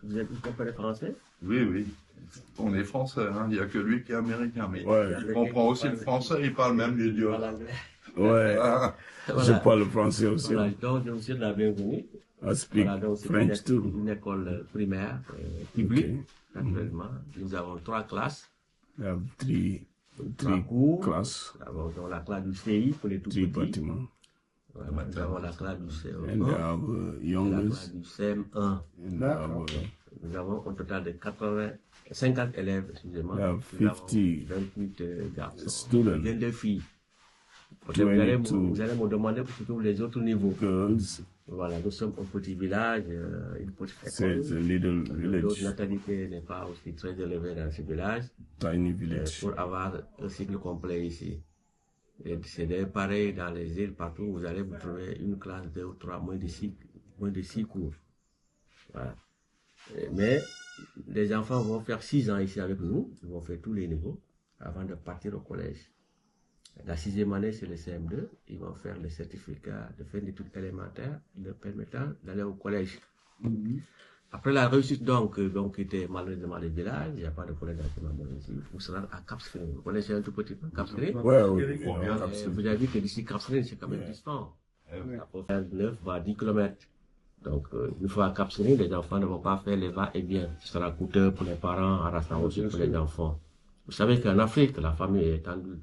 vous comprenez français? Oui, oui. On est français, hein. Il n'y a que lui qui est américain, mais Ouais. il comprend aussi le français, il parle même l'idiome. Ouais. Ah, Je Voilà. parle le français aussi. Voilà, donc je vous souhaite la bienvenue. I speak Voilà, donc c'est French too. une école primaire publique, Okay. naturellement. Nous avons 3 classes, I have three 3 cours. class, Nous avons donc la classe du CI pour les tout 3 petits. bâtiments. Voilà, nous avons la classe du And I CE1, have la classe youngest. du CM1. And I have Nous avons un total de 50 élèves, excusez-moi. Yeah, Nous avons 50 28 garçons, students. 22 filles. Vous allez 22 vous allez me demander pour tous les autres niveaux. girls. Voilà, nous sommes un petit village, une petite So école. it's a little Notre village, natalité n'est pas aussi très élevée dans ce village tiny village. pour avoir un cycle complet ici. Et c'est pareil dans les îles, partout, vous allez vous trouver une classe 2 ou 3, moins de 6 cours. Voilà. Mais les enfants vont faire 6 ans ici avec nous, ils vont faire tous les niveaux avant de partir au collège. La 6e année, c'est le CM2, ils vont faire le certificat de fin d'études élémentaires, leur permettant d'aller au collège. Après la réussite donc qui était malheureusement les villages, il n'y a pas de collège d'enseignement ici, vous serez à Cap Skirring. Vous connaissez un tout petit peu Cap Skirring? Ouais, oui. Vous avez vu que d'ici Cap Skirring, c'est quand même distant. Ça peut faire 9 à 10 km. Donc, une fois à Cap Skirring, les enfants ne vont pas faire les va-et-vient. Ce sera coûteux pour les parents, harassant aussi pour les enfants. Vous savez qu'en Afrique, la famille est étendue.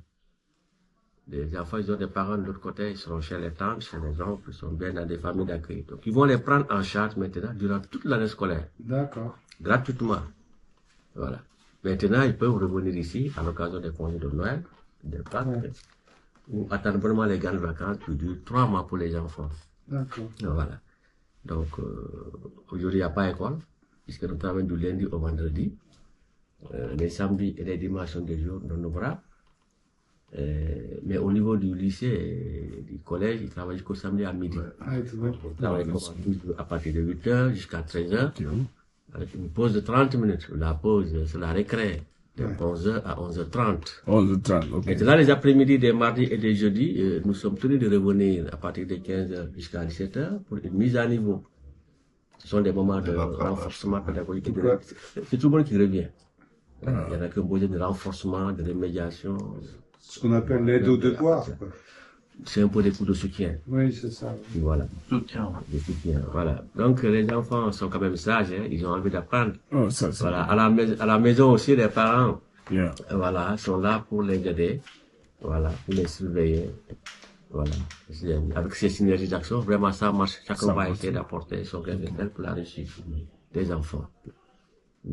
Les enfants, ils ont des parents de l'autre côté, ils seront chez les tantes, chez les oncles, ils sont bien dans des familles d'accueil. Donc, ils vont les prendre en charge maintenant durant toute l'année scolaire. D'accord. Gratuitement. Voilà. Maintenant, ils peuvent revenir ici à l'occasion des congés de Noël, des Pâques, ou attendre vraiment les grandes vacances qui durent 3 mois pour les enfants. D'accord. Voilà. Donc, aujourd'hui, il n'y a pas école, puisque nous travaillons du lundi au vendredi. Les samedis et les dimanches sont des jours non ouvrables. Mais au niveau du lycée et du collège, ils travaillent jusqu'au samedi à midi. Ils travaillent à partir de 8h jusqu'à 13h, avec une pause de 30 minutes. La pause, c'est la récré, de 11h à 11h30. 11h30, ok. Maintenant, les après-midi des mardis et des jeudis, nous sommes tenus de revenir à partir de 15h jusqu'à 17h pour une mise à niveau. Ce sont des moments de renforcement pédagogique. C'est tout le monde qui revient. Il y en a qui ont besoin de renforcement, de remédiation. Ce qu'on appelle l'aide aux devoirs. C'est un peu des coups de soutien. Oui, c'est ça. Et voilà. soutien. Des soutiens, voilà. Donc, les enfants sont quand même sages, hein, ils ont envie d'apprendre. Oh, ça, c'est Voilà. À la maison aussi, les parents, Yeah. voilà, sont là pour les aider. Voilà. Pour les surveiller. Voilà. Avec ces synergies d'action, vraiment, ça marche. Chacun Ça va marche. essayer d'apporter son grain de sel pour la réussite des enfants.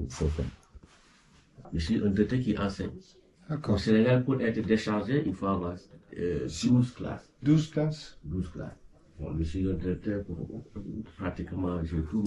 C'est ça. Je suis un directeur qui enseigne. D'accord. Au Sénégal, pour être déchargé, il faut avoir 12 classes. 12 classes. 12 classes. Bon, je suis un directeur pour pratiquement, j'ai tout, mais